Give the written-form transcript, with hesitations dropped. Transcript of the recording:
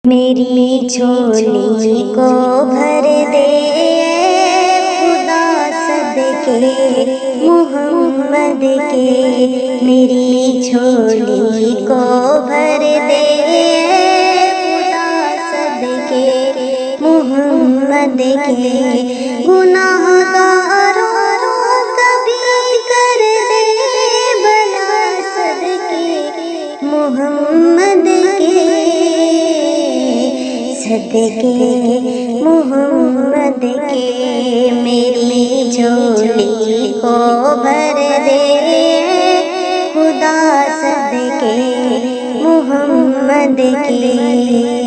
میری جھولی کو بھر دے خدا صدقے محمد کے، میری جھولی کو بھر دے خدا صدقے محمد کے، گناہ گاروں کبھی کر دے بھلا صدقے محمد کے، صدقے محمد کے، میری جھولی کو بھر دے خدا صدقے محمد کے۔